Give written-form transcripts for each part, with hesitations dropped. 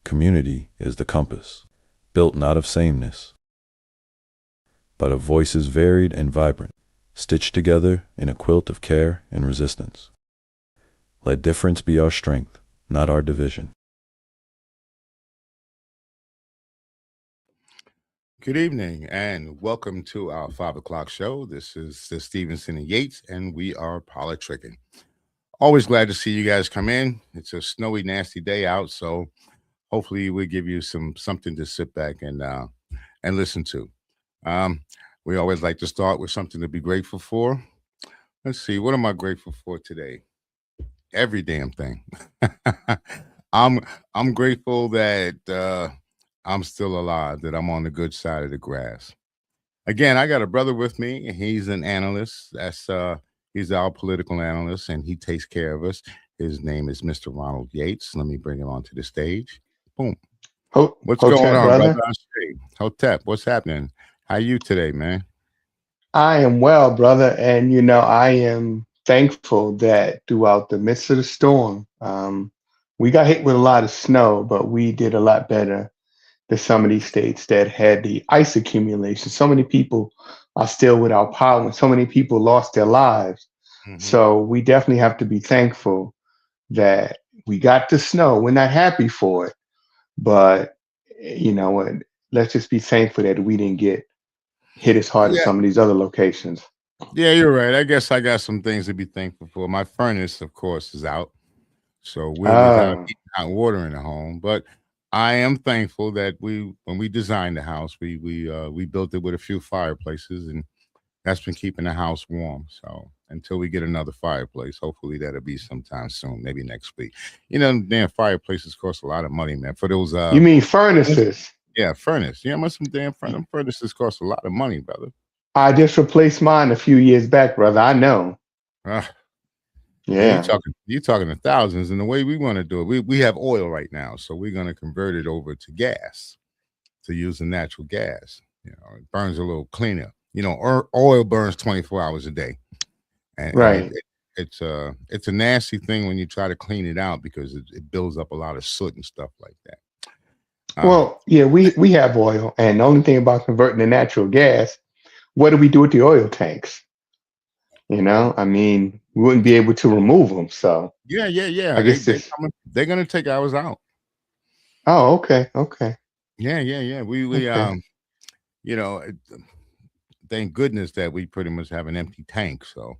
Community is the compass, built not of sameness, but of voices varied and vibrant, stitched together in a quilt of care and resistance. Let difference be our strength, not our division. Good evening and welcome to our 5 o'clock show. This is the Stevenson and Yates, and we are politricking. Always glad to see you guys come in. It's a snowy, nasty day out, so hopefully we'll give you something to sit back and listen to. Um, we always like to start with something to be grateful for. Let's see, what am I grateful for today? Every damn thing. I'm I'm grateful that I'm still alive, that I'm on the good side of the grass. Again, I got a brother with me. He's an analyst. He's our political analyst, and he takes care of us. His name is Mr. Ronald Yates. Let me bring him onto the stage. Boom. What's going Hotep, on, brother? brother. Hotep, what's happening? How you today, man? I am well, brother. And, I am thankful that throughout the midst of the storm, we got hit with a lot of snow, but we did a lot better than some of these states that had the ice accumulation. So many people are still without power, and so many people lost their lives. Hmm. So we definitely have to be thankful that we got the snow. We're not happy for it, but you know what? Let's just be thankful that we didn't get hit as hard as Yeah, some of these other locations. yeah, you're right. I guess I got some things to be thankful for. My furnace, of course, is out. So we're without Oh, heat, hot water in the home. But I am thankful that when we designed the house, we built it with a few fireplaces, and that's been keeping the house warm. So until we get another fireplace, hopefully that'll be sometime soon, maybe next week. Damn fireplaces cost a lot of money, man. For those you mean furnaces? yeah, furnace. Yeah, must some damn furnaces cost a lot of money, brother. I just replaced mine a few years back, brother. I know. Ah, man, Yeah. you talking to thousands, and the way we want to do it, we have oil right now, so we're gonna convert it over to gas, to use the natural gas. It burns a little cleaner. Oil burns 24 hours a day, and Right. it's a nasty thing when you try to clean it out because it builds up a lot of soot and stuff like that. Um, Well, yeah, we have oil, and the only thing about converting to natural gas, what do we do with the oil tanks? I mean, we wouldn't be able to remove them. So yeah, yeah, yeah. I They guess they this. coming, they're gonna take ours out. Oh, okay, okay, Yeah, yeah, yeah. We okay. you know, it- thank goodness that we pretty much have an empty tank. So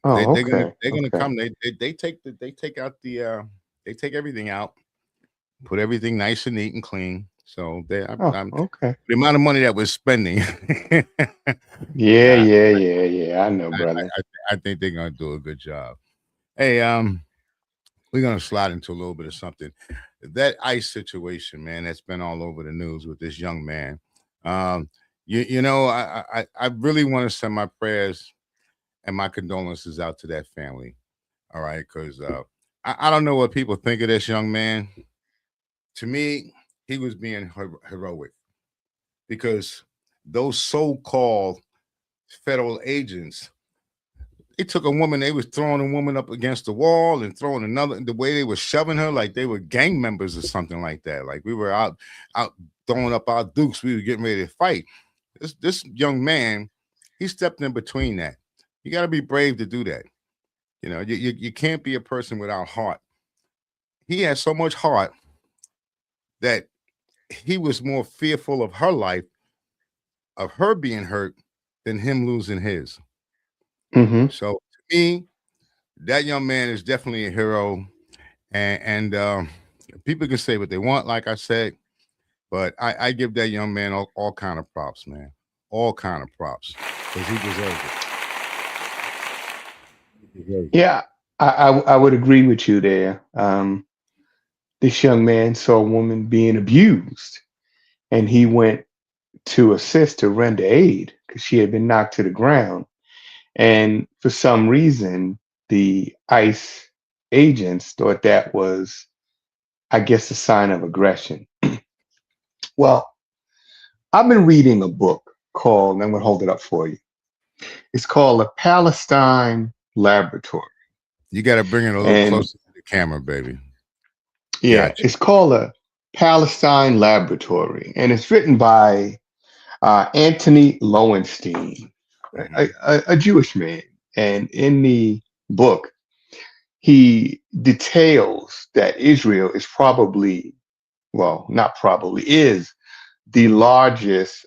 Oh, they're gonna okay. come. They take out they take everything out, put everything nice and neat and clean. So Oh, I'm okay. the amount of money that we're spending. Yeah, I, yeah, yeah, yeah. I know, I, brother. I think they're gonna do a good job. Hey, we're gonna slide into a little bit of something. That ice situation, man, that's been all over the news with this young man. Um, I really want to send my prayers and my condolences out to that family. All right, because I don't know what people think of this young man. To me, he was being heroic because those so-called federal agents, they took a woman, they was throwing a woman up against the wall and throwing another, the way they were shoving her like they were gang members or something like that. Like we were out throwing up our dukes, we were getting ready to fight. This young man, he stepped in between that. You got to be brave to do that. You can't be a person without heart. He had so much heart that he was more fearful of her life, of her being hurt, than him losing his. Mm-hmm. So to me, that young man is definitely a hero. And people can say what they want, like I said, but I give that young man all kind of props, man. All kind of props. Because he deserves it. He deserves it. Yeah, I would agree with you there. This young man saw a woman being abused, and he went to assist to render aid because she had been knocked to the ground. And for some reason, the ICE agents thought that was, I guess, a sign of aggression. Well, I've been reading a book called, I'm going to hold it up for you. It's called The Palestine Laboratory. You got to bring it a little And closer to the camera, baby. Yeah, Gotcha. it's called a Palestine Laboratory, and it's written by Anthony Lowenstein, Mhm. a Jewish man. And in the book, he details that Israel is probably, well, not probably, is the largest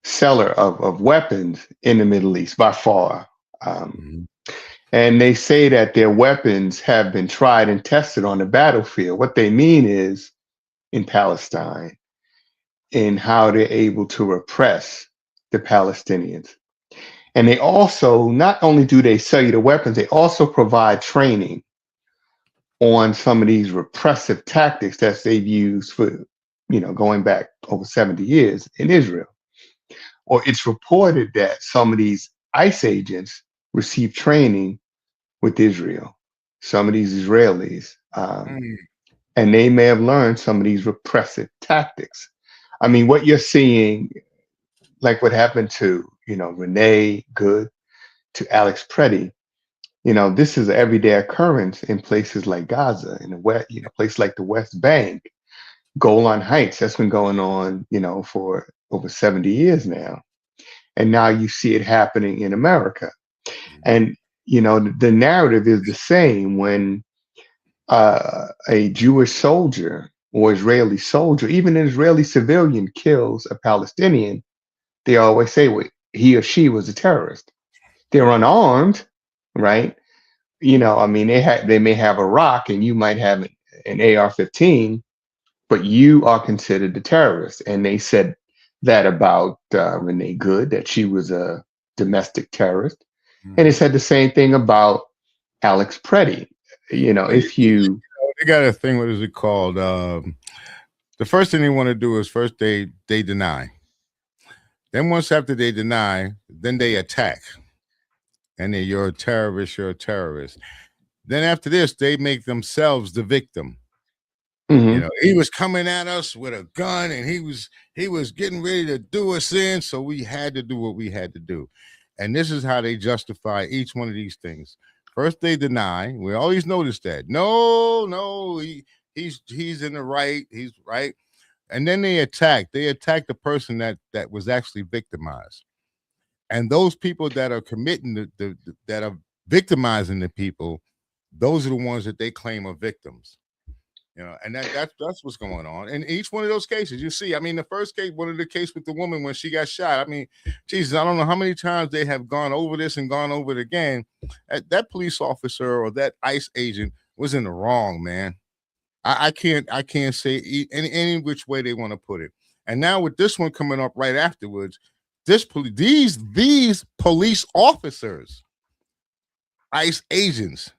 seller of weapons in the Middle East by far. Um, Mhm. and they say that their weapons have been tried and tested on the battlefield. What they mean is in Palestine, in how they're able to repress the Palestinians. And they also, not only do they sell you the weapons, they also provide training on some of these repressive tactics that they've used for, going back over 70 years in Israel. Or it's reported that some of these ICE agents receive training with Israel, some of these Israelis, Mm. and they may have learned some of these repressive tactics. I mean, what you're seeing, like what happened to, Renee Good, to Alex Preddy, this is an everyday occurrence in places like Gaza, in the West, places like the West Bank, Golan Heights. That's been going on, for over 70 years now. And now you see it happening in America. And, the narrative is the same when a Jewish soldier or Israeli soldier, even an Israeli civilian, kills a Palestinian. They always say, well, he or she was a terrorist. They're unarmed, right? I mean, they may have a rock and you might have an AR-15, but you are considered a terrorist. And they said that about Renee Good, that she was a domestic terrorist. And they Mhm. said the same thing about Alex Preddy. Well, If you, they got a thing. What is it called? The first thing they want to do is first they deny. Then once after they deny, then they attack, and then you're a terrorist. You're a terrorist. Then after this, they make themselves the victim. Mhm. He was coming at us with a gun, and he was getting ready to do us in, so we had to do what we had to do. And this is how they justify each one of these things. First, they deny. We always notice that. No, no, he's in the right. He's right. And then they attack. They attack the person that was actually victimized. And those people that are committing that are victimizing the people, those are the ones that they claim are victims. And that's what's going on. In each one of those cases, you see, I mean, the first case, one of the case with the woman when she got shot. I mean, Jesus, I don't know how many times they have gone over this and gone over it again. That police officer or that ICE agent was in the wrong, man. I can't say any which way they want to put it. And now with this one coming up right afterwards, these police officers, ICE agents,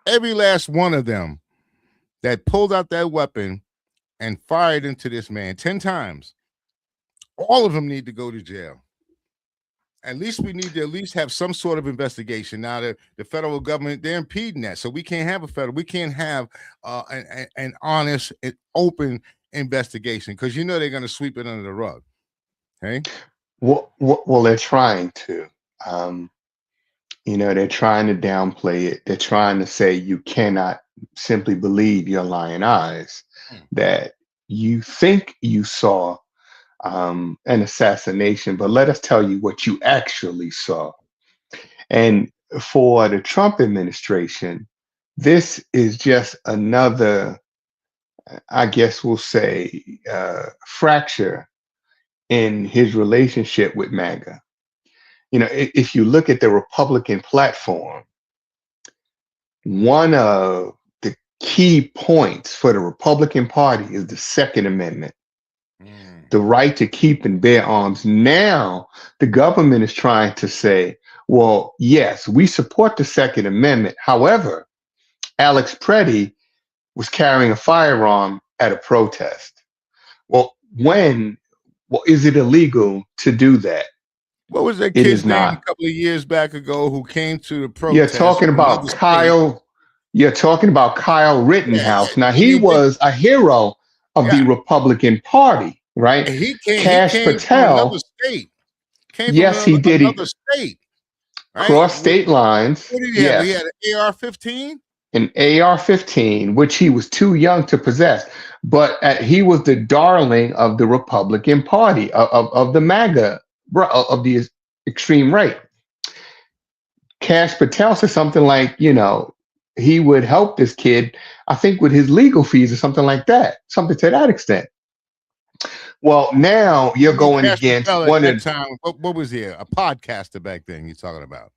every last one of them that pulled out that weapon and fired into this man 10 times, all of them need to go to jail. At least we need to at least have some sort of investigation. Now, the federal government, they're impeding that. So we can't have we can't have an honest and open investigation because they're going to sweep it under the rug. Okay. well, they're trying to. Um, they're trying to downplay it. They're trying to say you cannot simply believe your lying eyes, Mm. that you think you saw an assassination, but let us tell you what you actually saw. And for the Trump administration, this is just another, I guess we'll say, fracture in his relationship with MAGA. If you look at the Republican platform, one of the key points for the Republican Party is the Second Amendment, Mm. the right to keep and bear arms. Now, the government is trying to say, well, yes, we support the Second Amendment. However, Alex Preddy was carrying a firearm at a protest. Well, is it illegal to do that? What was that It kid's is name a not. couple of years back ago who came to the You're protest talking from another about state? Kyle. You're talking about Kyle Yeah, Rittenhouse. Now, and he was a hero of the yeah, Republican Party, right? and he Cash came from another Patel, state. Came from yes, he did. He another state, right? crossed state lines. What did he have? He Yes, had an AR-15. an AR-15, which he was too young to possess, but he was the darling of the Republican Party, of the MAGA, of the extreme right. Cash Patel said something like, he would help this kid, I think, with his legal fees or something like that, something to that extent. Well, now you're going Cash against Patel one at of that time. What was he? A podcaster back then? You're talking about?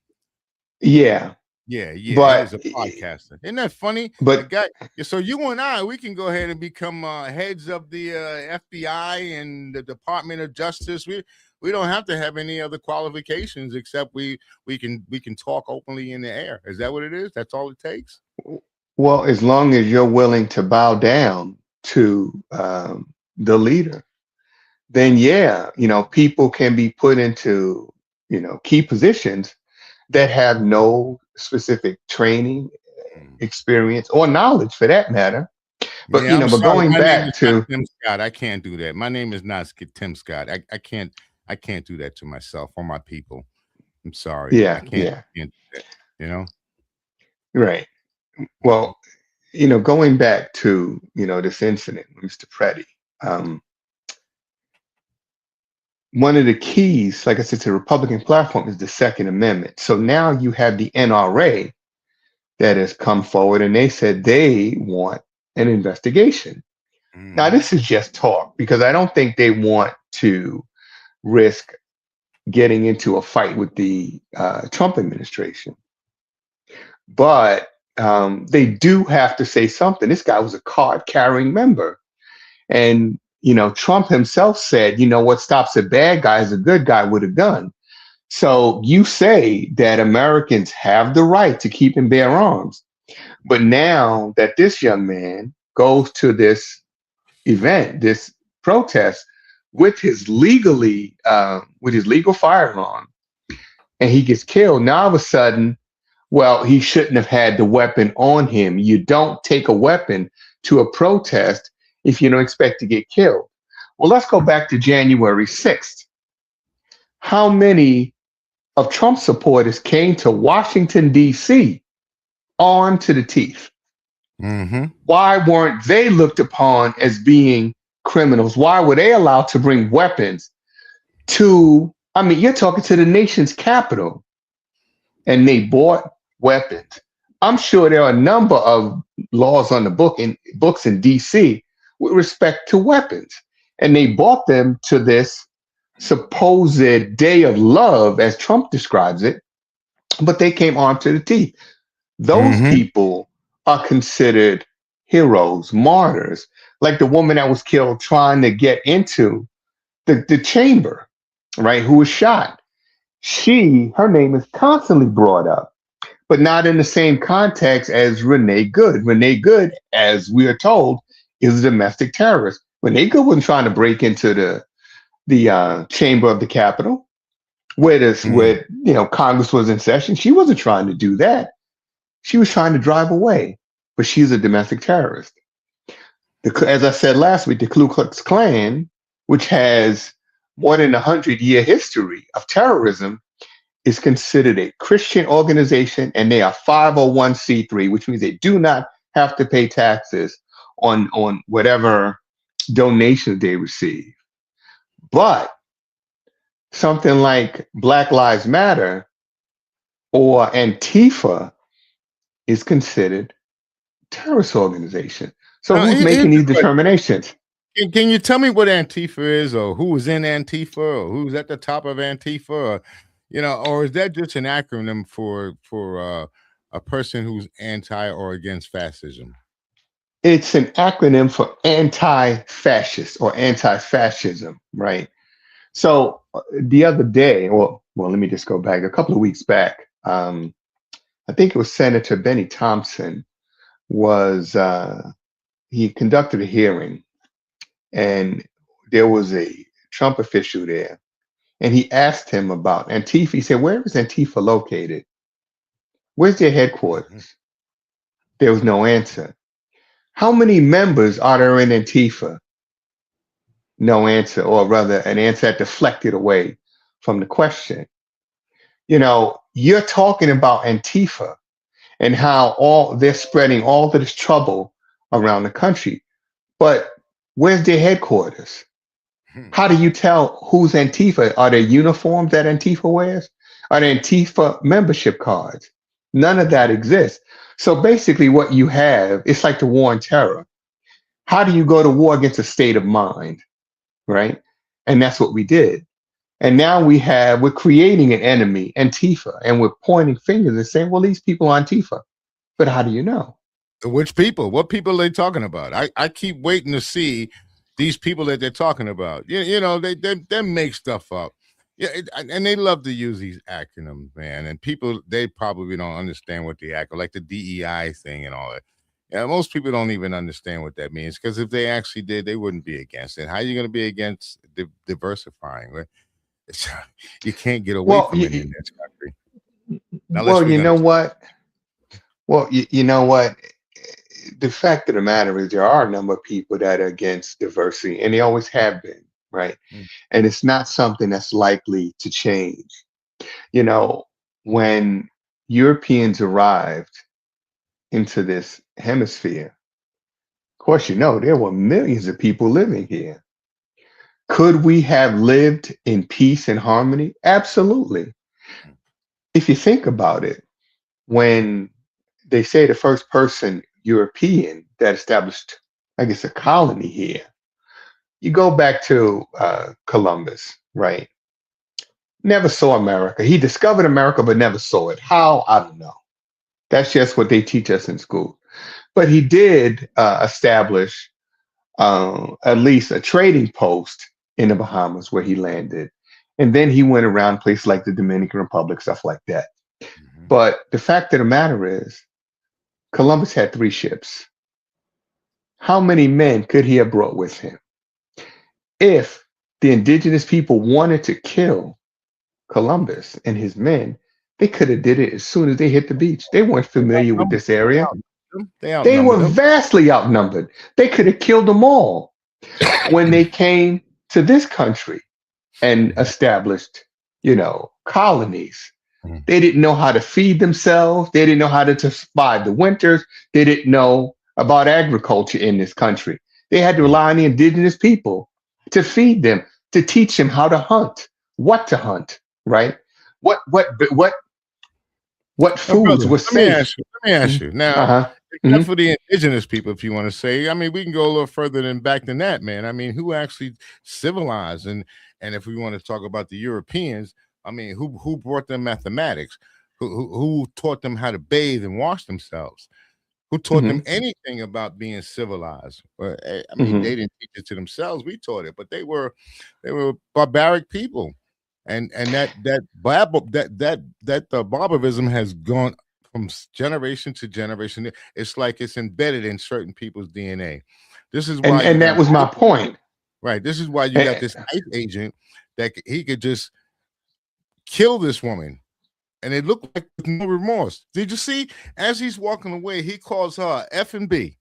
yeah, Yeah, he was but a podcaster. Isn't that funny? The but guy. So you and I, we can go ahead and become heads of the FBI and the Department of Justice. We don't have to have any other qualifications except we can talk openly in the air. Is that what it is? That's all it takes? well, as long as you're willing to bow down to the leader, then yeah, people can be put into key positions that have no specific training, experience, or knowledge for that matter. But Yeah, I'm but sorry. going My name back is not to Tim Scott. I can't do that. My name is not Tim Scott. I can't do that to myself or my people. I'm sorry. I yeah, can't, yeah, can't do that. You know? right. Well, going back to this incident, Mr. Preddy, one of the keys, like I said, to the Republican platform is the Second Amendment. So now you have the NRA that has come forward and they said they want an investigation. Now, this is just talk because I don't think they want to risk getting into a fight with the Trump administration. But they do have to say something. This guy was a card carrying member. And, Trump himself said, what stops a bad guy is a good guy with a gun. So you say that Americans have the right to keep and bear arms. But now that this young man goes to this event, this protest with his legal firearm, and he gets killed, now all of a sudden, well, he shouldn't have had the weapon on him. You don't take a weapon to a protest if you don't expect to get killed. Well, let's go back to January 6th. How many of Trump supporters came to Washington, D.C. armed to the teeth? Why weren't they looked upon as being criminals? Why were they allowed to bring weapons you're talking to the nation's capital, and they bought weapons. I'm sure there are a number of laws on the books in DC with respect to weapons, and they bought them to this supposed day of love, as Trump describes it, but they came armed to the teeth. Those people are considered heroes, martyrs, like the woman that was killed trying to get into the chamber, right, who was shot. Her name is constantly brought up, but not in the same context as Renee Good. Renee Good, as we are told, is a domestic terrorist. Renee Good wasn't trying to break into the chamber of the Capitol, where Congress was in session. She wasn't trying to do that. She was trying to drive away, but she's a domestic terrorist. As I said last week, the Ku Klux Klan, which has more than 100-year history of terrorism, is considered a Christian organization, and they are 501c3, which means they do not have to pay taxes on whatever donations they receive. But something like Black Lives Matter or Antifa is considered terrorist organization. So Now, who's making these determinations? Can you tell me what Antifa is, or who was in Antifa, or who's at the top of Antifa, or or is that just an acronym for a person who's anti or against fascism? It's an acronym for anti-fascist or anti-fascism, right? So the other day, well, let me just go back a couple of weeks back. I think it was Senator Benny Thompson he conducted a hearing, and there was a Trump official there, and he asked him about Antifa. He said, "Where is Antifa located? Where's their headquarters?" There was no answer. How many members are there in Antifa? No answer, or rather, an answer that deflected away from the question. You're talking about Antifa, and how all they're spreading all of this trouble around the country. But where's their headquarters? Hmm. How do you tell who's Antifa? Are there uniforms that Antifa wears? Are there Antifa membership cards? None of that exists. So basically, what you have, it's like the war on terror. How do you go to war against a state of mind, right? And that's what we did. And now we're creating an enemy, Antifa, and we're pointing fingers and saying, well, these people are Antifa. But how do you know? Which people? What people are they talking about? I keep waiting to see these people that they're talking about. You know, they make stuff up. Yeah, and they love to use these acronyms, man. And people, they probably don't understand what the like the DEI thing and all that. Yeah, most people don't even understand what that means, because if they actually did, they wouldn't be against it. How are you going to be against diversifying? Right? You can't get away Well, from it in this country unless well, we're you going know to. what? Well, you know what? The fact of the matter is there are a number of people that are against diversity, and they always have been, right? And it's not something that's likely to change. You know, when Europeans arrived into this hemisphere, of course, you know, there were millions of people living here. Could we have lived in peace and harmony? Absolutely. If you think about it, when they say the first person European that established, I guess, a colony here, you go back to Columbus, right? Never saw America. He discovered America, but never saw it. How? I don't know. That's just what they teach us in school. But he did establish at least a trading post in the Bahamas where he landed. And then he went around places like the Dominican Republic, stuff like that. But the fact of the matter is, Columbus had 3 ships. How many men could he have brought with him? If the indigenous people wanted to kill Columbus and his men, they could have did it as soon as they hit the beach. They weren't familiar with this area. They They outnumbered were them. vastly outnumbered. They could have killed them all when they came to this country and established, colonies. They didn't know how to feed themselves. They didn't know how to survive the winters. They didn't know about agriculture in this country. They had to rely on the indigenous people to feed them, to teach them how to hunt, what to hunt, right? What Now, foods brother, were let me safe. ask you. Let me ask you. Now, Uh-huh. except Mhm. for the indigenous people, if you want to say, I mean, we can go a little further than that, man. I mean, who actually civilized, and if we want to talk about the Europeans, I mean, who brought them mathematics? Who taught them how to bathe and wash themselves? Who taught them Mhm. anything about being civilized? I mean, Mhm. they didn't teach it to themselves. We taught it, but they were barbaric people, and that barbarism has gone from generation to generation. It's like it's embedded in certain people's DNA. This is And why you and got that was my point. right. This is why you got Eh, this ICE agent that he could just kill this woman, and it looked like with no remorse. Did you see? As he's walking away, he calls her F and B.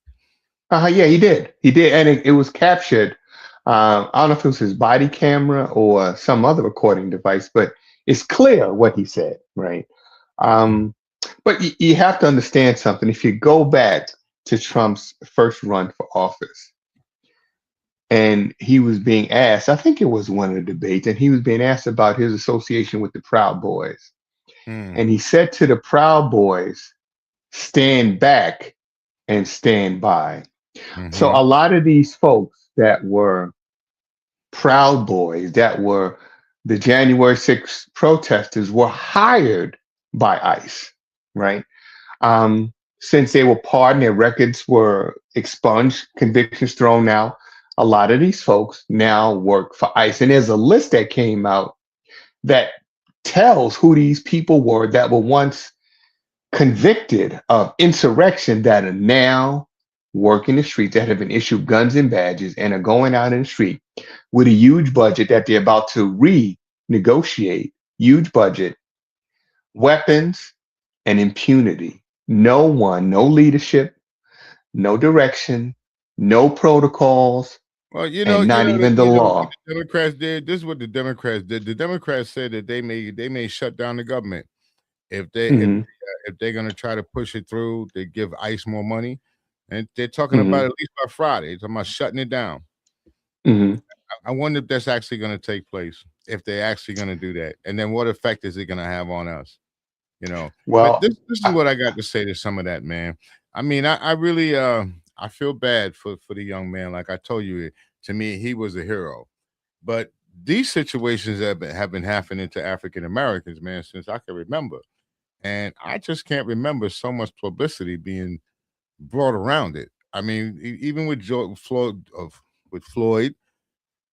yeah, he did. He did, and it was captured. I don't know if it was his body camera or some other recording device, but it's clear what he said, right? Um, but you have to understand something. If you go back to Trump's first run for office, and he was being asked, I think it was one of the debates, and he was being asked about his association with the Proud Boys. And he said to the Proud Boys, stand back and stand by. So Mm-hmm. a lot of these folks that were Proud Boys, that were the January 6th protesters, were hired by ICE, right? Since they were pardoned, their records were expunged, convictions thrown out. A lot of these folks now work for ICE. And there's a list that came out that tells who these people were that were once convicted of insurrection that are now working the streets, that have been issued guns and badges and are going out in the street with a huge budget that they're about to renegotiate, huge budget, weapons, and impunity. No one, no leadership, no direction, no protocols, Well, and not even the what law. the Democrats did. This is what the Democrats did. The Democrats said that they may shut down the government if they Mhm. if they're gonna try to push it through, they give ICE more money, and they're talking about Hmm. at least by Friday. They're talking about shutting it down. Hmm. I wonder if that's actually going to take place. If they're actually going to do that, and then what effect is it going to have on us? You know. But Well, this is what I got to say to some of that, man. I mean, I really I feel bad for the young man. Like I told you, to me, he was a hero. But these situations have been happening to African Americans, man, since I can remember. And I just can't remember so much publicity being brought around it. I mean, even with Floyd,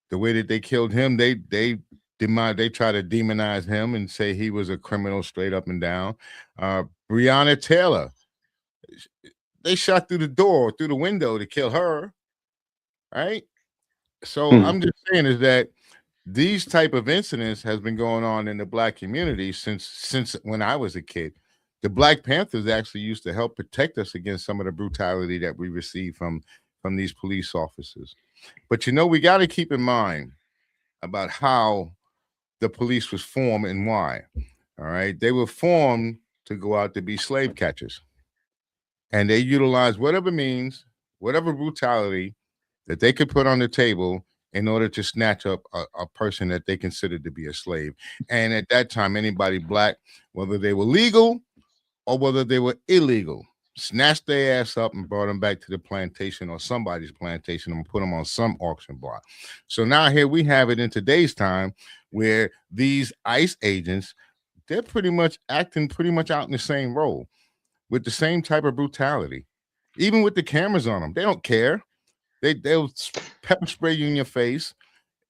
the way that they killed him, they try to demonize him and say he was a criminal straight up and down. Breonna Taylor, they shot through the door, through the window to kill her, right? So mm, I'm just saying is that these type of incidents has been going on in the black community since when I was a kid. The Black Panthers actually used to help protect us against some of the brutality that we received from these police officers. But we got to keep in mind about how the police was formed and why. All right. They were formed to go out to be slave catchers. And they utilized whatever means, whatever brutality that they could put on the table in order to snatch up a person that they considered to be a slave. And at that time, anybody black, whether they were legal or whether they were illegal, snatched their ass up and brought them back to the plantation or somebody's plantation and put them on some auction block. So now here we have it in today's time where these ICE agents, they're pretty much acting pretty much out in the same role with the same type of brutality. Even with the cameras on them, they don't care. They'll pepper spray you in your face.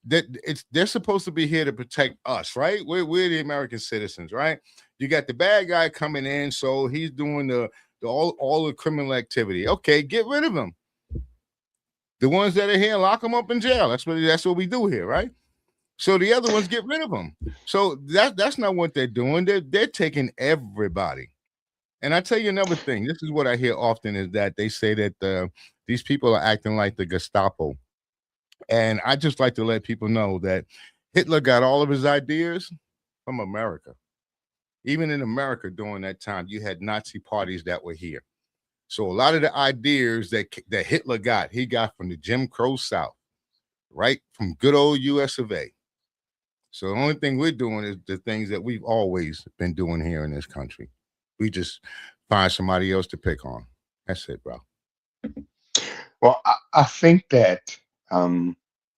They're supposed to be here to protect us, right? We're the American citizens, right? You got the bad guy coming in, so he's doing the all the criminal activity. Okay, get rid of him. The ones that are here, lock them up in jail. That's what we do here, right? So the other ones, get rid of them. So that's not what they're doing. They're taking everybody. And I tell you another thing. This is what I hear often is that they say that these people are acting like the Gestapo. And I just like to let people know that Hitler got all of his ideas from America. Even in America during that time, you had Nazi parties that were here. So a lot of the ideas that Hitler got, he got from the Jim Crow South, right? From good old US of A. So the only thing we're doing is the things that we've always been doing here in this country. We just find somebody else to pick on. That's it, bro. well, I think that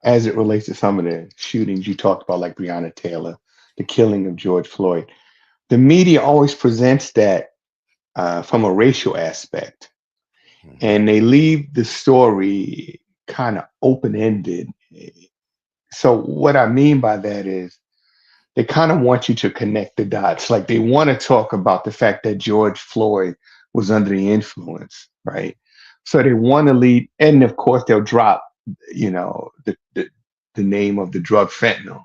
as it relates to some of the shootings you talked about, like Breonna Taylor, the killing of George Floyd, the media always presents that from a racial aspect, and they leave the story kind of open ended. So what I mean by that is they kind of want you to connect the dots. Like they want to talk about the fact that George Floyd was under the influence, right? So they want to lead, and of course they'll drop, the name of the drug fentanyl.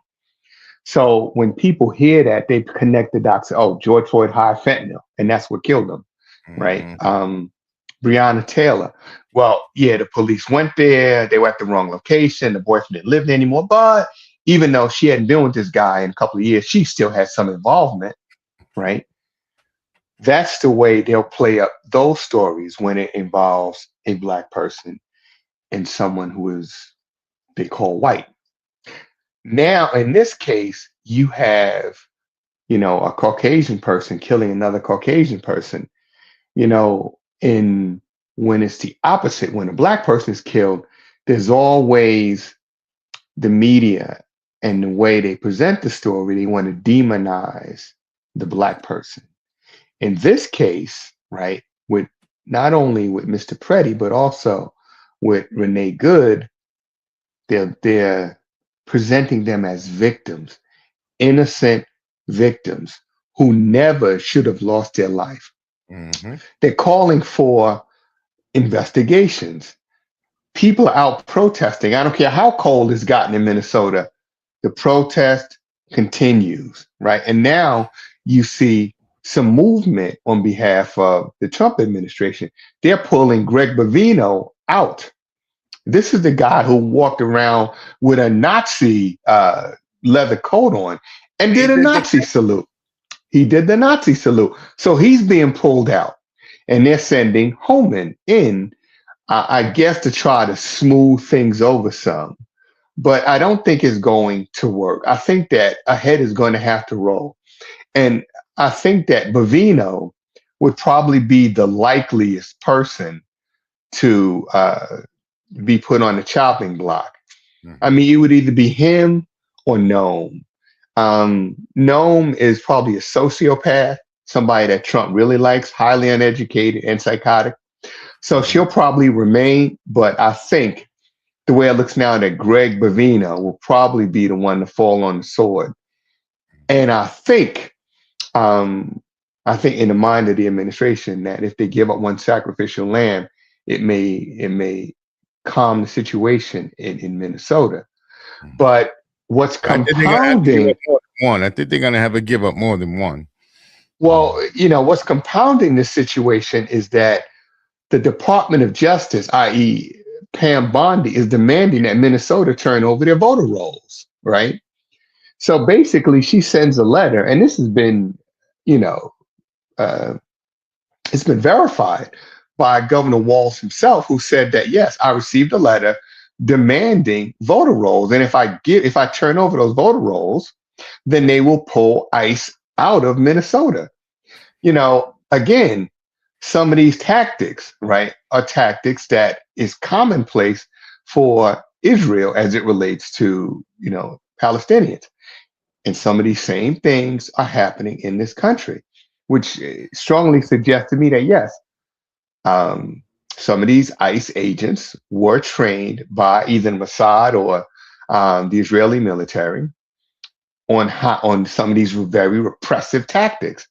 So when people hear that, they connect the dots. Oh, George Floyd high fentanyl, and that's what killed him, right? Mm-hmm. Breonna Taylor. Well, yeah, the police went there. They were at the wrong location. The boyfriend didn't live there anymore. But even though she hadn't been with this guy in a couple of years, she still had some involvement, right? That's the way they'll play up those stories when it involves a black person and someone who is they call white. Now, in this case, you have, a Caucasian person killing another Caucasian person, and when it's the opposite, when a black person is killed, there's always the media and the way they present the story, they want to demonize the black person. In this case, right, with not only with Mr. Preddy, but also with Renee Good, they're presenting them as victims, innocent victims who never should have lost their life. Mm-hmm. They're calling for investigations. People are out protesting. I don't care how cold it's gotten in Minnesota. The protest continues, right? And now you see some movement on behalf of the Trump administration. They're pulling Greg Bovino out. This is the guy who walked around with a Nazi leather coat on and did a Nazi salute. He did the Nazi salute. So he's being pulled out. And they're sending Holman in, I guess, to try to smooth things over some. But I don't think it's going to work. I think that a head is going to have to roll. And I think that Bavino would probably be the likeliest person to be put on the chopping block. I mean, it would either be him or Noam. Noam is probably a sociopath, somebody that Trump really likes, highly uneducated and psychotic. So she'll probably remain, but I think the way it looks now that Greg Bavino will probably be the one to fall on the sword. And I think in the mind of the administration that if they give up one sacrificial lamb, it may calm the situation in Minnesota. But what's I think they're gonna have to give compounding, up more than one. I think they're gonna have to give up more than one. well, what's compounding this situation is that the Department of Justice, i.e., Pam Bondi, is demanding that Minnesota turn over their voter rolls, right? So basically, she sends a letter, and this has been, you know, uh, it's been verified by Governor Walz himself, who said that yes, I received a letter demanding voter rolls, and if I turn over those voter rolls, then they will pull ICE out of Minnesota. Again, some of these tactics, right, are tactics that is commonplace for Israel as it relates to, Palestinians. And some of these same things are happening in this country, which strongly suggests to me that yes, some of these ICE agents were trained by either Mossad or the Israeli military on some of these very repressive tactics.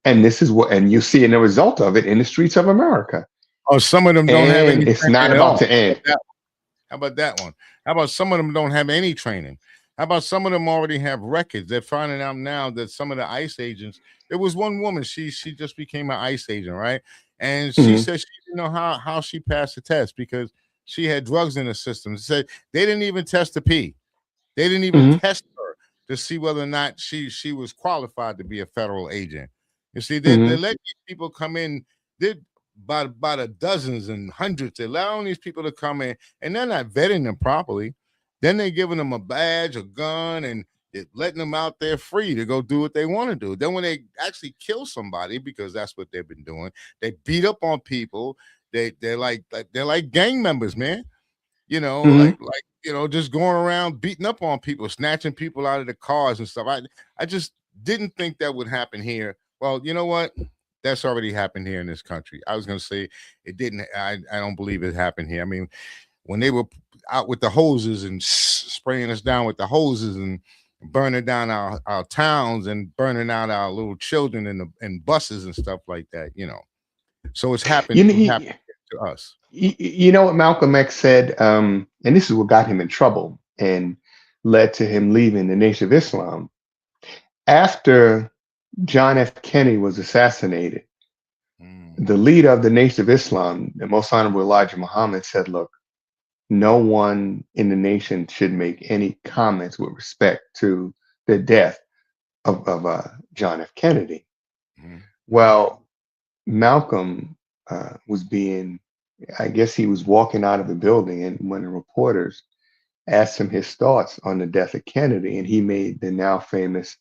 And this is and you see in the result of it in the streets of America. Oh, some of them don't have any. It's not about to end. How about that one? How about some of them don't have any training? How about some of them already have records? They're finding out now that some of the ICE agents. There was one woman. She just became an ICE agent, right? And she said she didn't know how she passed the test because she had drugs in her system. She said they didn't even test the P. They didn't even test her to see whether or not she was qualified to be a federal agent. You see, they let these people come in. They're by the dozens and hundreds. They're allowing these people to come in, and they're not vetting them properly. Then they're giving them a badge, a gun, and they're letting them out there free to go do what they want to do. Then when they actually kill somebody, because that's what they've been doing, they beat up on people. They're like gang members, man. Like just going around beating up on people, snatching people out of the cars and stuff. I just didn't think that would happen here. Well, you know what? That's already happened here in this country. I was going to say it didn't. I don't believe it happened here. I mean, when they were out with the hoses and spraying us down with the hoses and burning down our towns and burning out our little children in buses and stuff like that, So it's happened, happened to us. You know what Malcolm X said, and this is what got him in trouble and led to him leaving the Nation of Islam. After John F. Kennedy was assassinated, the leader of the Nation of Islam, the Most Honorable Elijah Muhammad, said, look, no one in the nation should make any comments with respect to the death of John F. Kennedy. Well, Malcolm was I guess he was walking out of the building, and when the reporters asked him his thoughts on the death of Kennedy, and he made the now famous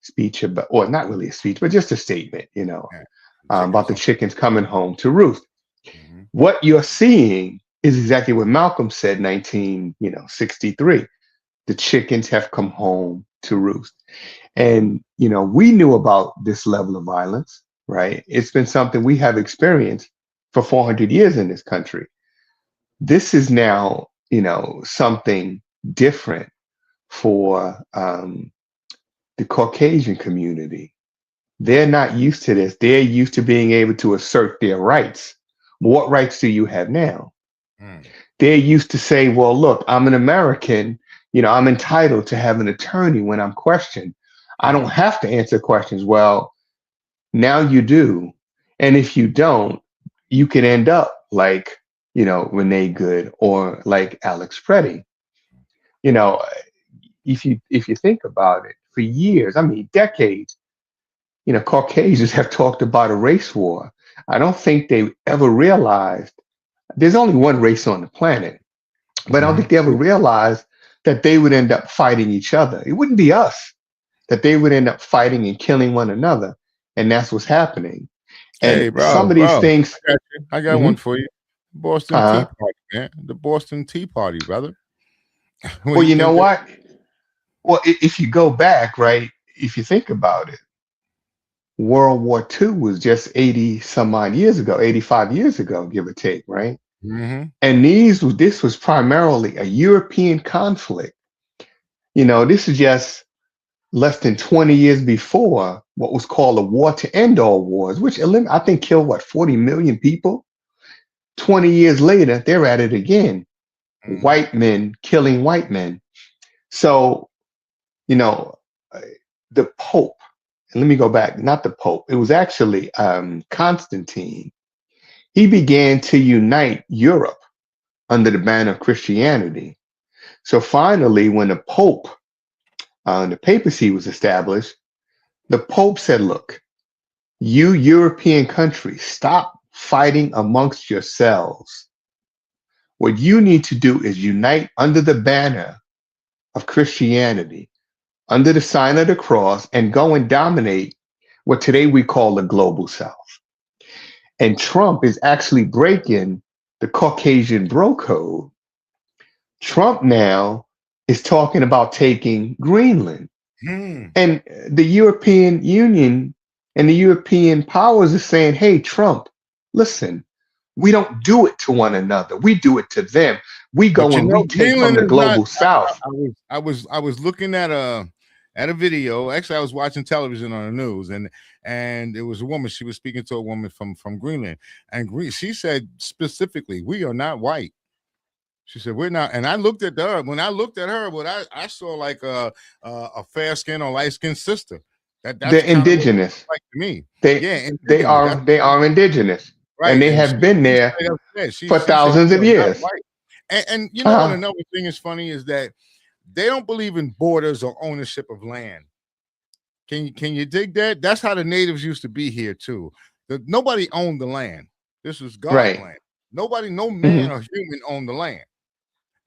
speech about, or not really a speech, but just a statement, about the chickens coming home to roost. What you're seeing is exactly what Malcolm said in 1963. The chickens have come home to roost. And, we knew about this level of violence, right? It's been something we have experienced for 400 years in this country. This is now, something different for the Caucasian community. They're not used to this. They're used to being able to assert their rights. What rights do you have now? They're used to say, well, look, I'm an American. I'm entitled to have an attorney when I'm questioned. I don't have to answer questions. Well, now you do. And if you don't, you can end up like, Renee Good or like Alex Preddy. If you think about it, for years, I mean, decades, Caucasians have talked about a race war. I don't think they ever realized there's only one race on the planet, but I don't think Mhm. they ever realized that they would end up fighting each other. It wouldn't be us, that they would end up fighting and killing one another. And that's what's happening. And Hey, some of these bro, things, I got you. I got one mhm, for you. Boston Tea uh, Party, man. The Boston Tea Party, brother. What well, do you you know think that? what? Well, if you go back, right, if you think about it, World War II was just 80 some odd years ago, 85 years ago, give or take, right? Mm-hmm. And this was primarily a European conflict. This is just less than 20 years before what was called the War to End All Wars, which I think killed what, 40 million people? 20 years later, they're at it again. Mm-hmm. White men killing white men. So, you know, uh, the Pope, and let me go back, not the Pope, it was actually Constantine. He began to unite Europe under the banner of Christianity. So finally, when the papacy was established, the Pope said, look, you European countries, stop fighting amongst yourselves. What you need to do is unite under the banner of Christianity, under the sign of the cross, and go and dominate what today we call the global south. And Trump is actually breaking the Caucasian bro code. Trump now is talking about taking Greenland. Hmm. And the European Union and the European powers are saying, hey, Trump, listen, we don't do it to one another. We do it to them. We But go and we take from Greenland the is not. global south. I was looking at a video. Actually, I was watching television on the news, and it was a woman. She was speaking to a woman from Greenland, and she said specifically, "We are not white." She said, "We're not." And I looked at her. When I looked at her, what I saw like a fair skin or light skinned sister. That's They're kind of what it indigenous. looked like to me. They Yeah, they indigenous. are That's they are indigenous. And right. they And have been she there straight up said, for she said, thousands "We of are not years. white." And you know what? Uh, Another thing is funny is that they don't believe in borders or ownership of land. Can you dig that? That's how the natives used to be here too. Nobody owned the land. This was God's right. land. Nobody, no man Hmm. or human owned the land.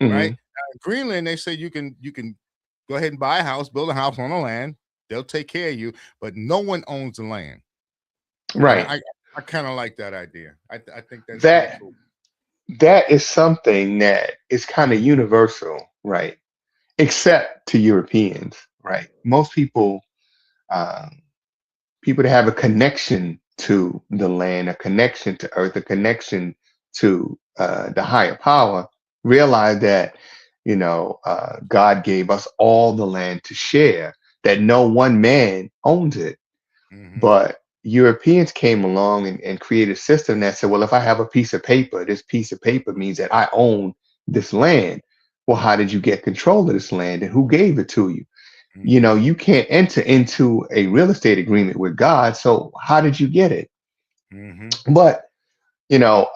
Right? Hmm. Greenland, they say you can go ahead and buy a house, build a house on the land. They'll take care of you, but no one owns the land. And Right. I kind of like that idea. I think that's pretty That cool. that is something that is kind of universal, right? Except to Europeans, right? Most um, people that have a connection to the land, a connection to earth, a connection to the higher power, realize that God gave us all the land to share, that no one man owns it. Hmm. But Europeans came along and created a system that said, well, if I have a piece of paper, this piece of paper means that I own this land. Well, how did you get control of this land and who gave it to you? Hmm. You can't enter into a real estate agreement with God. So how did you get it? Hmm. But, you know,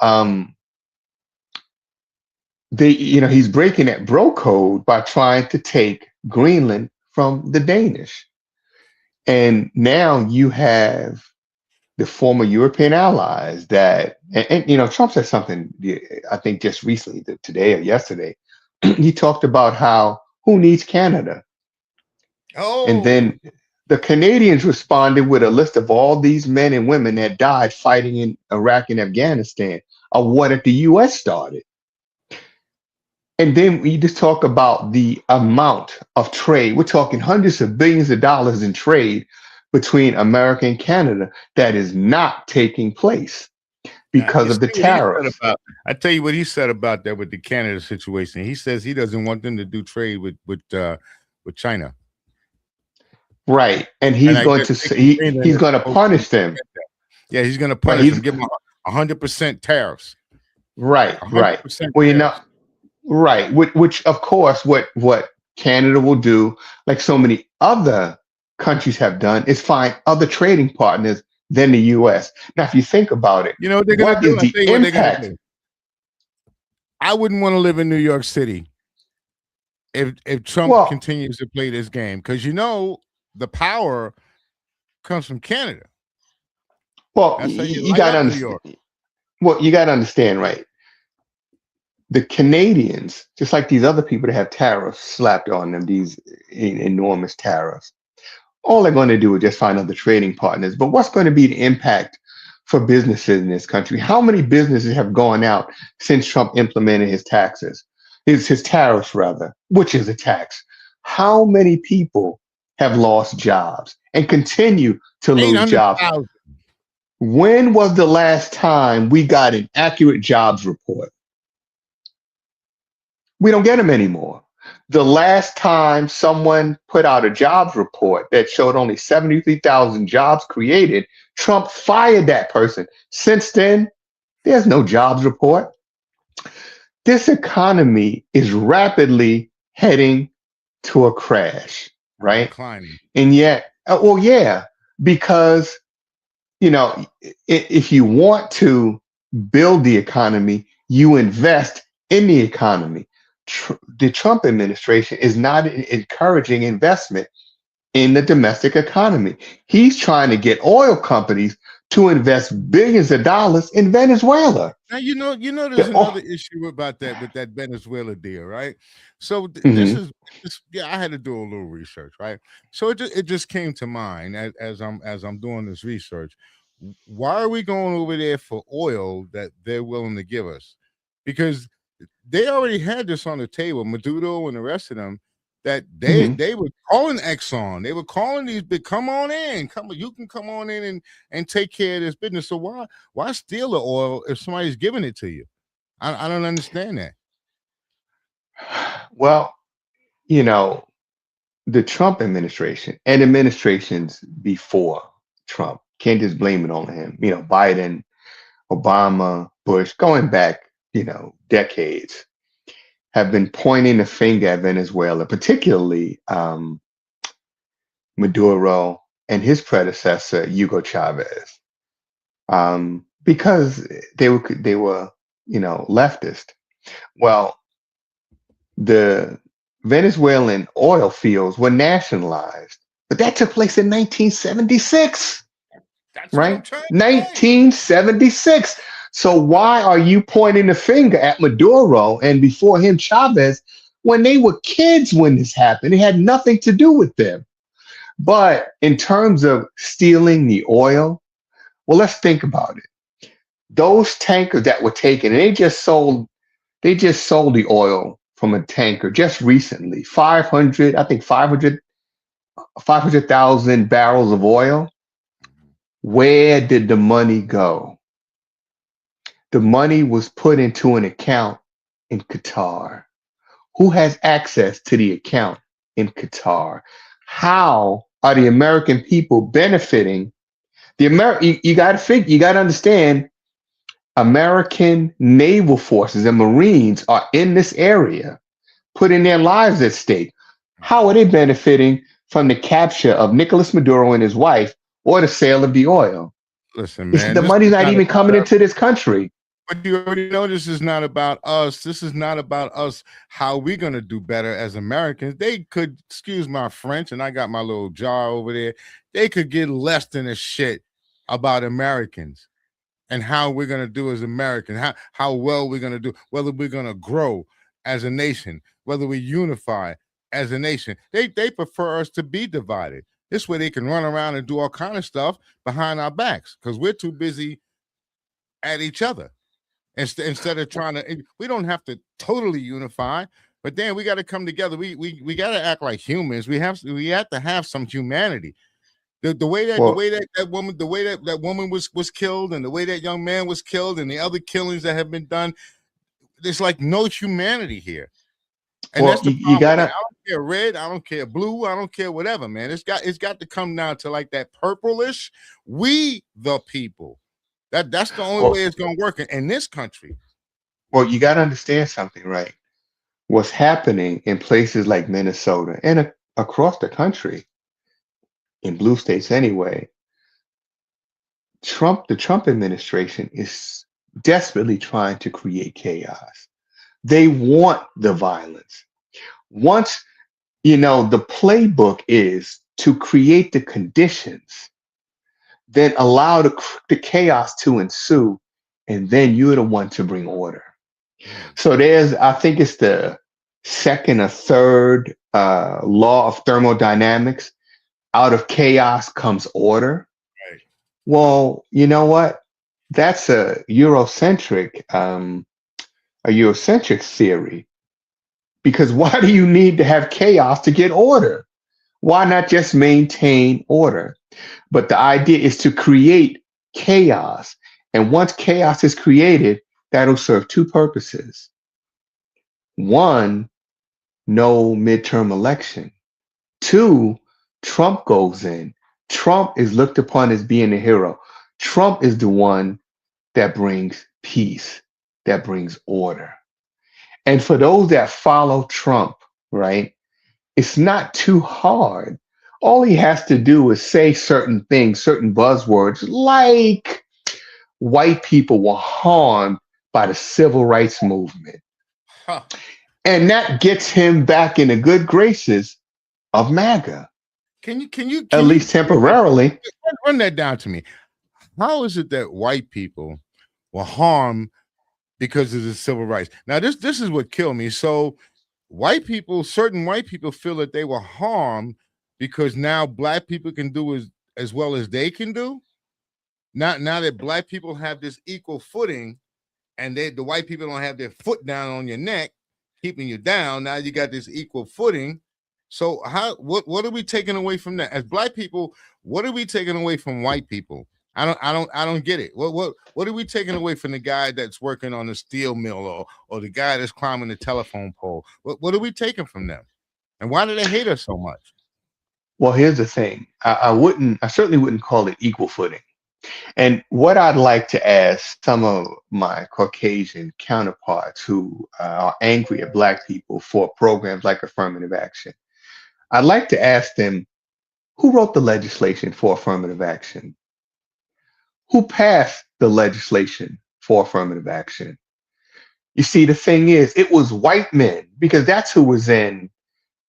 he's breaking that bro code by trying to take Greenland from the Danish. And now you have the former European allies Trump said something, I think just recently, today or yesterday. He talked about how who needs Canada? And Oh, then the Canadians responded with a list of all these men and women that died fighting in Iraq and Afghanistan, a war that the US started. And then we just talk about the amount of trade. We're talking hundreds of billions of dollars in trade between America and Canada that is not taking place now because you of the see what he said tariffs. about. I tell you what he said about that with the Canada situation. He says he doesn't want them to do trade with China, Right. And and he's I going guess to taking Greenland he's is going to supposed to be punish them. against that. Yeah, he's going to Right. punish them. Give them 100% tariffs. Right, A hundred right. percent Well, tariffs. right. Which of course what Canada will do, like so many other countries have done, is find other trading partners than the US. Now, if you think about it, You know what they're gonna what do? is I'll the tell you what they're gonna impact? do. I wouldn't want to live in New York City if Trump Well, continues to play this game because the power comes from Canada. Well, That's how you you light got to up New understand. York. Well, you got to understand, right? The Canadians, just like these other people that have tariffs slapped on them, these enormous tariffs, all they're going to do is just find other trading partners. But what's going to be the impact for businesses in this country? How many businesses have gone out since Trump implemented his taxes, his tariffs rather, which is a tax? How many people have lost jobs and continue to lose jobs? 800,000. When was the last time we got an accurate jobs report? We don't get them anymore. The last time someone put out a jobs report that showed only 73,000 jobs created, Trump fired that person. Since then, there's no jobs report. This economy is rapidly heading to a crash, right? Declining. And yet, well, yeah, because, you know, if you want to build the economy, you invest in the economy. The Trump administration is not encouraging investment in the domestic economy. He's trying to get oil companies to invest billions of dollars in Venezuela. Now there's another issue about that with that Venezuela deal, right? So this is yeah, I had to do a little research, right? So it just came to mind as I'm doing this research. Why are we going over there for oil that they're willing to give us? Because they already had this on the table, Maduro and the rest of them, that they were calling Exxon. They were calling these big, come on in, you can come on in and take care of this business. So why steal the oil if somebody's giving it to you? I don't understand that. Well, the Trump administration and administrations before Trump, can't just blame it on him. Biden, Obama, Bush, going back, decades, have been pointing the finger at Venezuela, particularly Maduro and his predecessor, Hugo Chavez, because they were leftist. Well, the Venezuelan oil fields were nationalized, but that took place in 1976. That's right? what I'm trying to say. 1976. So why are you pointing the finger at Maduro and before him Chavez when they were kids when this happened? It had nothing to do with them. But in terms of stealing the oil, well, let's think about it. Those tankers that were taken, and they just sold the oil from a tanker just recently. 500,000 barrels of oil. Where did the money go? The money was put into an account in Qatar. Who has access to the account in Qatar? How are the American people benefiting? You got to understand, American naval forces and Marines are in this area, putting their lives at stake. How are they benefiting from the capture of Nicolas Maduro and his wife or the sale of the oil? Listen, man, The money's not even coming into this country. But you already know this is not about us. This is not about us, how we're going to do better as Americans. They could, excuse my French, and I got my little jar over there. They could get less than a shit about Americans and how we're going to do as Americans, how well we're going to do, whether we're going to grow as a nation, whether we unify as a nation. They prefer us to be divided. This way they can run around and do all kind of stuff behind our backs because we're too busy at each other. Instead of trying to, we don't have to totally unify, but then we got to come together. We got to act like humans. We have to have some humanity. The way that woman was killed, and the way that young man was killed, and the other killings that have been done, there's like no humanity here. And that's the problem. I don't care red, I don't care blue, I don't care whatever, man. It's got to come down to like that purplish. We the people. That's the only way it's going to work in this country. Well, you got to understand something, right? What's happening in places like Minnesota and across the country, in blue states anyway, the Trump administration is desperately trying to create chaos. They want the violence. Once, the playbook is to create the conditions then allow the chaos to ensue, and then you're the one to bring order. So I think it's the second or third law of thermodynamics. Out of chaos comes order. Right. Well, you know what? That's a Eurocentric theory. Because why do you need to have chaos to get order? Why not just maintain order? But the idea is to create chaos. And once chaos is created, that'll serve two purposes. One, no midterm election. Two, Trump goes in. Trump is looked upon as being a hero. Trump is the one that brings peace, that brings order. And for those that follow Trump, right, it's not too hard. All he has to do is say certain things, certain buzzwords, like white people were harmed by the civil rights movement. Huh. And that gets him back in the good graces of MAGA, Can at least temporarily. run that down to me? How is it that white people were harmed because of the civil rights? Now, this is what killed me. So certain white people feel that they were harmed because now black people can do as well as they can do. Now that black people have this equal footing, and the white people don't have their foot down on your neck, keeping you down. Now you got this equal footing. So what are we taking away from that? As black people, what are we taking away from white people? I don't get it. What are we taking away from the guy that's working on the steel mill or the guy that's climbing the telephone pole? What are we taking from them? And why do they hate us so much? Well, here's the thing. I certainly wouldn't call it equal footing. And what I'd like to ask some of my Caucasian counterparts who are angry at black people for programs like affirmative action, I'd like to ask them, who wrote the legislation for affirmative action? Who passed the legislation for affirmative action? You see, the thing is, it was white men, because that's who was in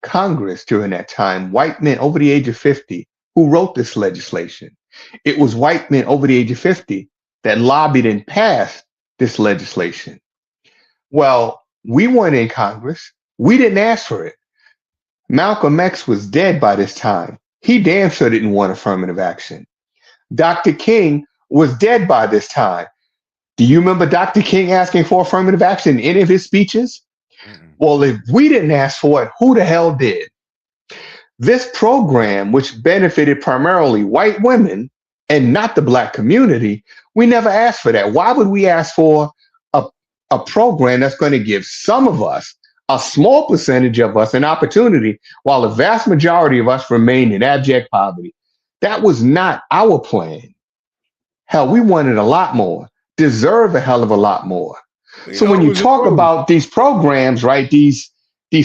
Congress during that time, white men over the age of 50 who wrote this legislation. It was white men over the age of 50 that lobbied and passed this legislation. Well, we weren't in Congress. We didn't ask for it. Malcolm X was dead by this time. He damn sure didn't want affirmative action. Dr. King was dead by this time. Do you remember Dr. King asking for affirmative action in any of his speeches? Well, if we didn't ask for it, who the hell did? This program, which benefited primarily white women and not the black community, we never asked for that. Why would we ask for a program that's going to give some of us, a small percentage of us, an opportunity, while the vast majority of us remain in abject poverty? That was not our plan. Hell, we wanted a lot more, deserve a hell of a lot more. So when you talk about these programs, right, these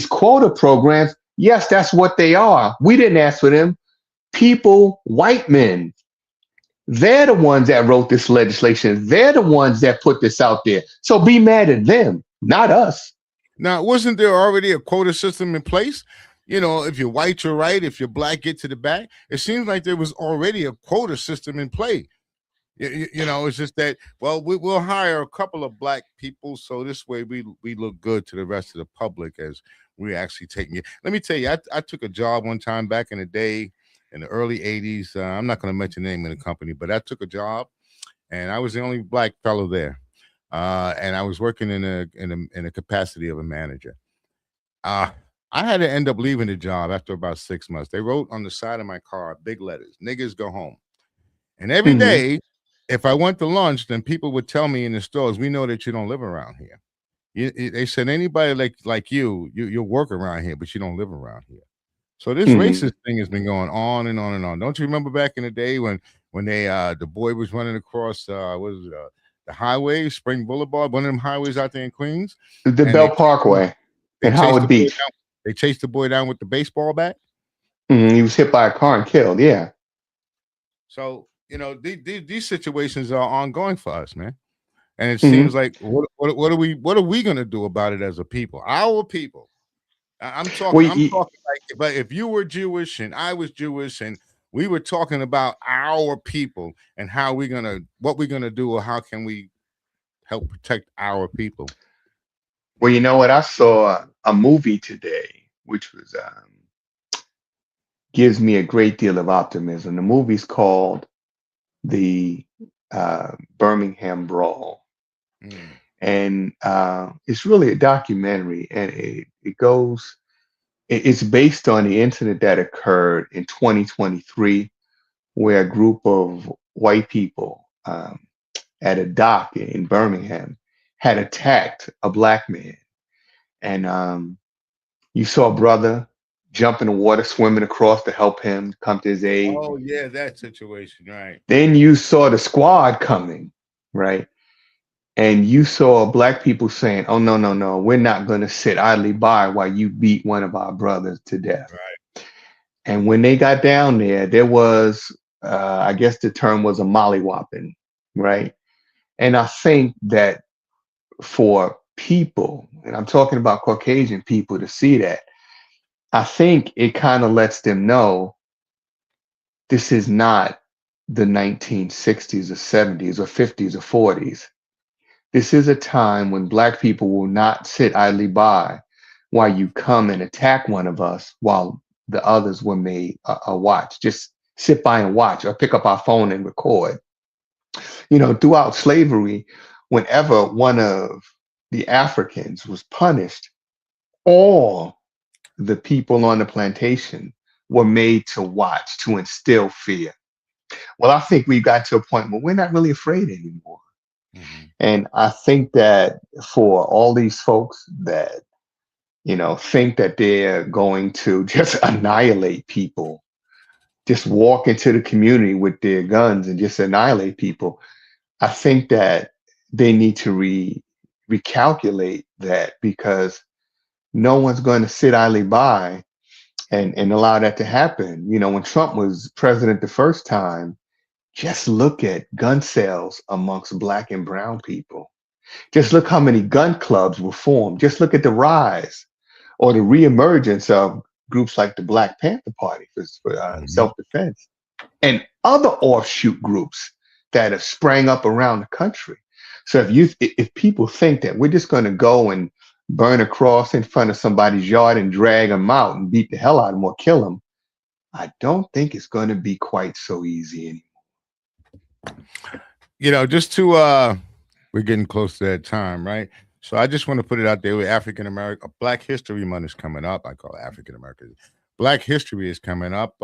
quota programs, yes, that's what they are. We didn't ask for them. People, white men, they're the ones that wrote this legislation. They're the ones that put this out there. So be mad at them, not us. Now, wasn't there already a quota system in place? You know, if you're white, you're right. If you're black, get to the back. It seems like there was already a quota system in play. You know, it's just that, well, we'll hire a couple of black people, so this way we look good to the rest of the public as we're actually taking it. Let me tell you, I took a job one time back in the day, in the early 80s. I'm not going to mention the name of the company, but I took a job, and I was the only black fellow there, and I was working in a capacity of a manager. I had to end up leaving the job after about 6 months. They wrote on the side of my car, big letters, "Niggas go home," and every day, if I went to lunch, then people would tell me in the stores, "We know that you don't live around here." They said, "Anybody like you'll work around here, but you don't live around here." So this racist thing has been going on and on and on. Don't you remember back in the day when they the boy was running across the highway, Spring Boulevard, one of them highways out there in Queens, the Bell Parkway and Howard Beach. They chased the boy down with the baseball bat. He was hit by a car and killed. Yeah. So, you know, these situations are ongoing for us, man. And it seems like what are we going to do about it as a people? Our people. I'm talking like, but if you were Jewish and I was Jewish and We were talking about our people and what we're gonna do, or how can we help protect our people. Well, you know what? I saw a movie today, which was gives me a great deal of optimism. The movie's called the Birmingham Brawl, Mm. and it's really a documentary, and it's based on the incident that occurred in 2023, where a group of white people at a dock in Birmingham had attacked a black man, and you saw a brother jump in the water, swimming across to help him come to his aid. Oh yeah, that situation, right? Then you saw the squad coming, right? And you saw black people saying, "Oh no, no, no, we're not going to sit idly by while you beat one of our brothers to death." Right. And when they got down there, there was, I guess the term was a mollywhopping, right? And I think that for people, and I'm talking about Caucasian people, to see that, I think it kind of lets them know this is not the 1960s or 70s or 50s or 40s. This is a time when black people will not sit idly by while you come and attack one of us while the others were made a watch. Just sit by and watch or pick up our phone and record. Throughout slavery, whenever one of the Africans was punished, all the people on the plantation were made to watch, to instill fear. Well, I think we got to a point where we're not really afraid anymore. Mm-hmm. And I think that for all these folks that, think that they're going to just annihilate people, just walk into the community with their guns and just annihilate people, I think that they need to recalculate that, because no one's going to sit idly by and allow that to happen. When Trump was president the first time, just look at gun sales amongst black and brown people. Just look how many gun clubs were formed. Just look at the rise or the reemergence of groups like the Black Panther Party for Mm-hmm. self-defense, and other offshoot groups that have sprang up around the country. So if people think that we're just going to go and burn a cross in front of somebody's yard and drag them out and beat the hell out of them or kill them, I don't think it's going to be quite so easy anymore. Just to we're getting close to that time, right? So I just want to put it out there with African American Black History Month is coming up. I call it African American. Black History is coming up.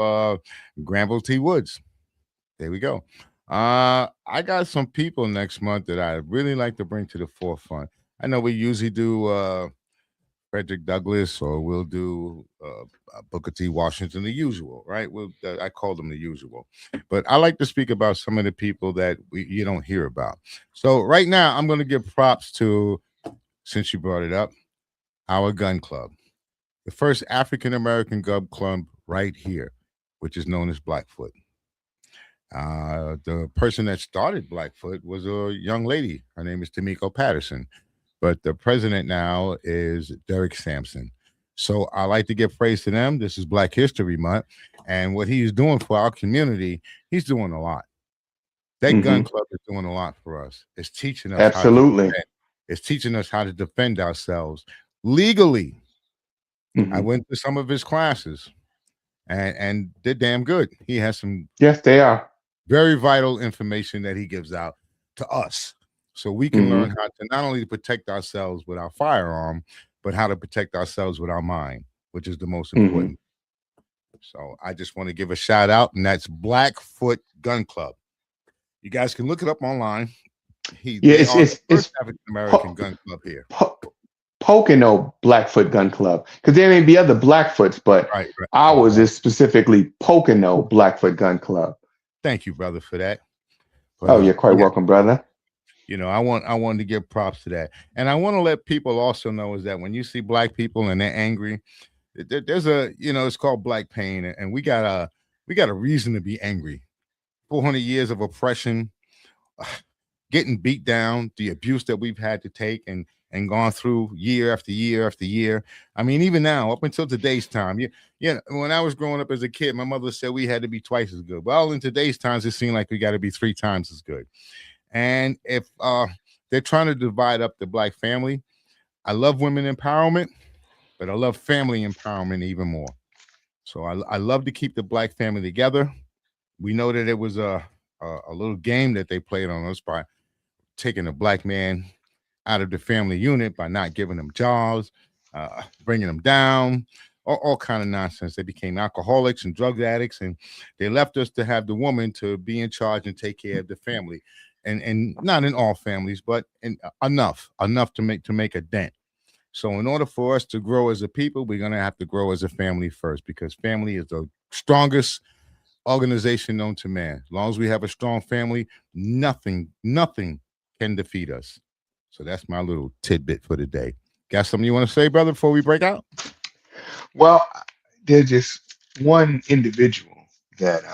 Granville T. Woods. There we go. I got some people next month that I really like to bring to the forefront. I know we usually do Frederick Douglass, or we'll do Booker T. Washington, the usual, right? I call them the usual, but I like to speak about some of the people that you don't hear about. So right now, I'm going to give props to, since you brought it up, our gun club, the first African American gun club right here, which is known as Blackfoot. The person that started Blackfoot was a young lady. Her name is Tamiko Patterson, but the president now is Derek Sampson. So I like to give praise to them. This is Black History Month, and what he's doing for our community, he's doing a lot. That gun club is doing a lot for us. It's teaching us Absolutely. it's teaching us how to defend ourselves legally. I went to some of his classes, and they're damn good. He has some Yes, they are very vital information that he gives out to us, so we can learn how to not only protect ourselves with our firearm, but how to protect ourselves with our mind, which is the most important. So I just want to give a shout out, and that's Blackfoot Gun Club. You guys can look it up online. It's African American gun club here. Pocono Blackfoot Gun Club, because there may be other Blackfoots, but right. Ours is specifically Pocono Blackfoot Gun Club. Thank you, brother, for that. But, you're quite welcome, brother. I wanted to give props to that, and I want to let people also know is that when you see black people and they're angry, there's it's called black pain, and we got a reason to be angry. 400 years of oppression, getting beat down, the abuse that we've had to take, and and gone through year after year after year. I mean, even now, up until today's time, yeah. When I was growing up as a kid, my mother said we had to be twice as good. Well, in today's times, it seems like we got to be 3 times as good. And if they're trying to divide up the black family, I love women empowerment, but I love family empowerment even more. So I love to keep the black family together. We know that it was a little game that they played on us by taking a black man out of the family unit by not giving them jobs, bringing them down, all kind of nonsense. They became alcoholics and drug addicts, and they left us to have the woman to be in charge and take care of the family, and not in all families, but enough to make a dent. So in order for us to grow as a people, we're gonna have to grow as a family first, because family is the strongest organization known to man. As long as we have a strong family, nothing can defeat us. So that's my little tidbit for the day. Got something you want to say, brother, before we break out? Well, there's just one individual that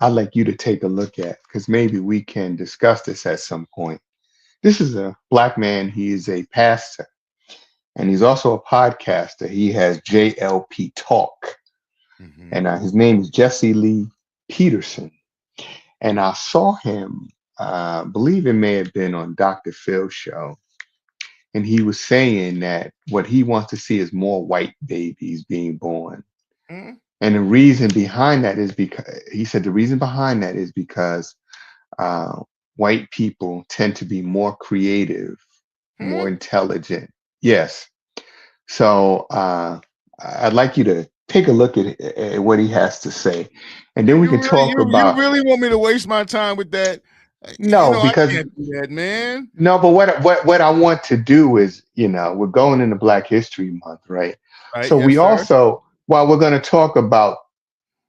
I'd like you to take a look at, because maybe we can discuss this at some point. This is a black man. He is a pastor, and he's also a podcaster. He has JLP Talk, and his name is Jesse Lee Peterson. And I saw him, believe it may have been on Dr. Phil's show, and he was saying that what he wants to see is more white babies being born. Mhm. And the reason behind that is because he said the reason behind that is because uh, white people tend to be more creative, more Mhm. intelligent. Yes. So I'd like you to take a look at what he has to say, and then we You can really, talk you about. really want me to waste my time with that? No, I because can't do that, man. no, but what I want to do is, we're going into Black History Month, right? Right? So Yes, we sir. also, while we're going to talk about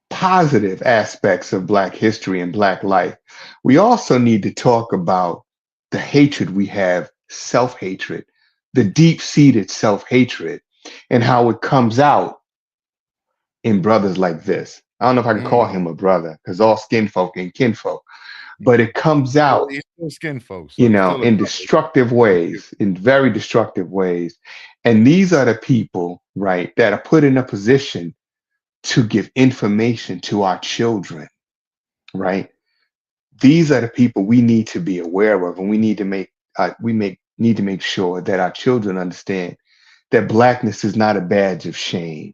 positive aspects of Black history and Black life, we also need to talk about the hatred we have, self-hatred, the deep-seated self-hatred, and how it comes out in brothers like this. I don't know if I can call Mm. him a brother, because all skin folk ain't kinfolk, but He's it comes out, still skin folks, so he's still a in brother. destructive ways, in very destructive ways. And these are the people, right, that are put in a position to give information to our children, right? These are the people we need to be aware of, and we need to need to make sure that our children understand that blackness is not a badge of shame,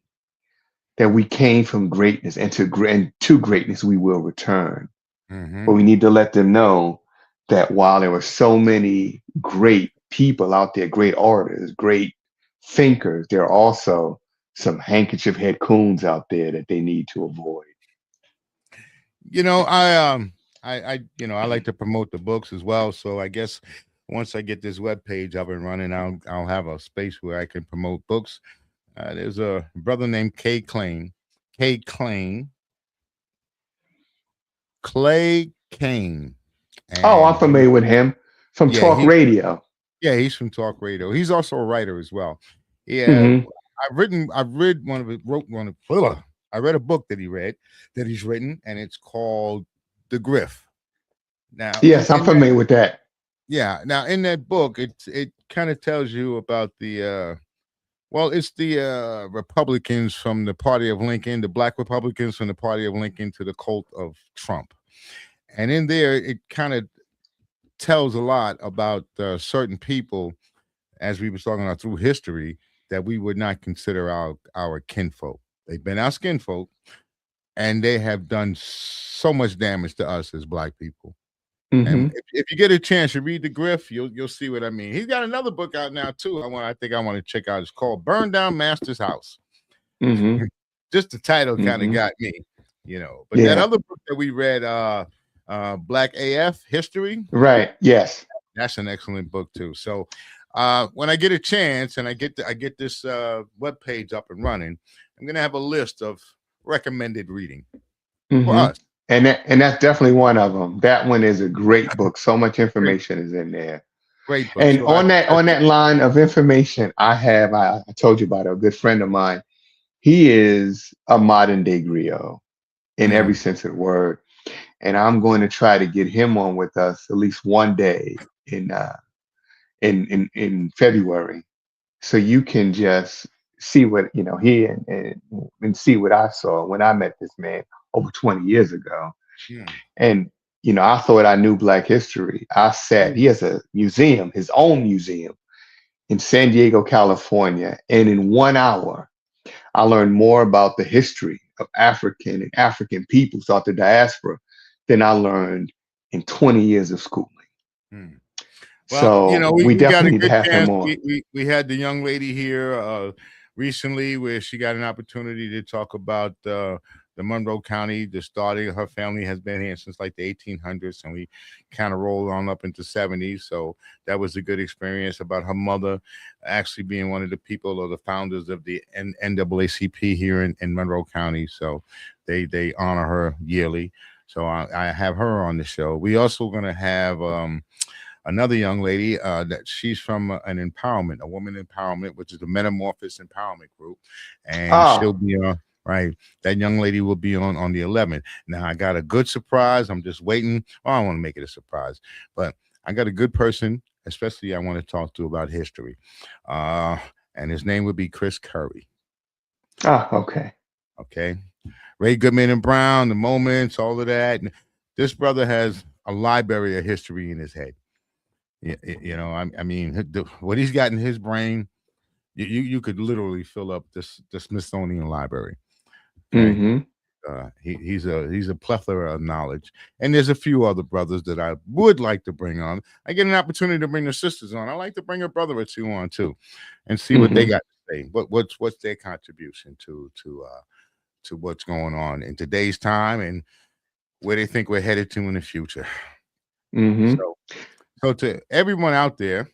that we came from greatness, and to greatness we will return. But Mm-hmm. we need to let them know that while there were so many great people out there, great artists, great thinkers, there are also some handkerchief head coons out there that they need to avoid. I like to promote the books as well. So I guess once I get this web page up and running, I'll have a space where I can promote books. There's a brother named K Klein, Clay Kane, Oh, I'm and familiar with him from yeah, talk radio. he's from Talk Radio. He's also a writer as well. Yeah, Hmm. I've read one of it, wrote one of, I read a book that he's written, and it's called The Griff. Now, Yes, I'm familiar with that. now in that book, it kind of tells you about it's the Republicans from the party of Lincoln, the black Republicans from the party of Lincoln to the cult of Trump. And in there, it kind of tells a lot about certain people, as we were talking about through history, that we would not consider our kinfolk. They've been our skinfolk, and they have done so much damage to us as black people. And Hmm. if you get a chance to read the Griff, you'll see what I mean. He's got another book out now too. I think I want to check out. It's called "Burn Down Master's House." Hmm. Just the title kind of Hmm. got me, But that Yeah. other book that we read, Black AF History, Right. Yes. that's an excellent book too. So when I get a chance and I get this web page up and running, I'm gonna have a list of recommended reading for Hmm. us. And that's definitely one of them. That one is a great book. So much Great, information is in there. great book. And So on that line of information, I told you about a good friend of mine. He is a modern day griot in every Mhm. sense of the word, and I'm going to try to get him on with us at least one day in in February, so you can just see what hear and see what I saw when I met this man over 20 years ago. Mm. And I thought I knew Black history. He has a museum, his own museum in San Diego, California, and in 1 hour I learned more about the history of African people throughout the diaspora than I learned in 20 years of schooling. Mm. Well, So we we got definitely a need to good have him chance. on. We had the young lady here recently where she got an opportunity to talk about the Monroe County. The starting, her family has been here since like the 1800s, and we kind of rolled on up into 70s. So that was a good experience about her mother actually being one of the people or the founders of the NAACP here in Monroe County. So they honor her yearly. So I have her on the show. We also going to have another young lady that she's from a woman empowerment, which is the Metamorphosis Empowerment Group, and she'll Ah, be on. Right, that young lady will be on the 11th. Now I got a good surprise. I'm just waiting. Well, I don't want to make it a surprise, but I got a good person, especially I want to talk to about history, and his name would be Chris Curry. okay. Okay, Ray Goodman and Brown, the moments, all of that. And this brother has a library of history in his head. I mean, what he's got in his brain, you could literally fill up the Smithsonian Library. Okay, Mm-hmm. he's a plethora of knowledge, and there's a few other brothers that I would like to bring on. I get an opportunity to bring the sisters on. I like to bring a brother or two on too, and see what they Mm-hmm. got to say. What's their contribution to what's going on in today's time and where they think we're headed to in the future. Mm-hmm. So, so to everyone out there,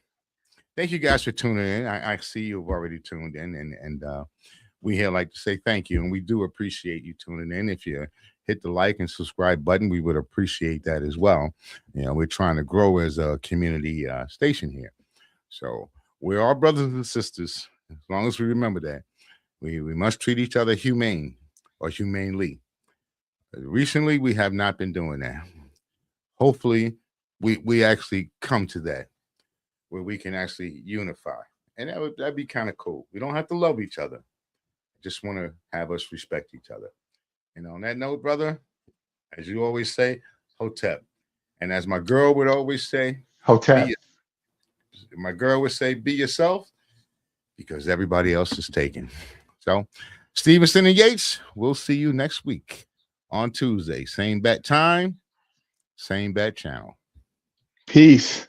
thank you guys for tuning in. I see you've already tuned in, and we here like to say thank you, and we do appreciate you tuning in. If you hit the like and subscribe button, we would appreciate that as well. We're trying to grow as a community station here, so we're all brothers and sisters. As long as we remember that, we must treat each other humane or humanely. Recently, we have not been doing that. Hopefully, we actually come to that where we can actually unify, and that'd be kind of cool. We don't have to love each other. Just want to have us respect each other. And on that note, brother, as you always say, Hotep. And as my girl would always say, Hotep. my girl would say, be yourself because everybody else is taken. So, Stevenson and Yates, we'll see you next week on Tuesday. Same bat time, same bat channel. Peace.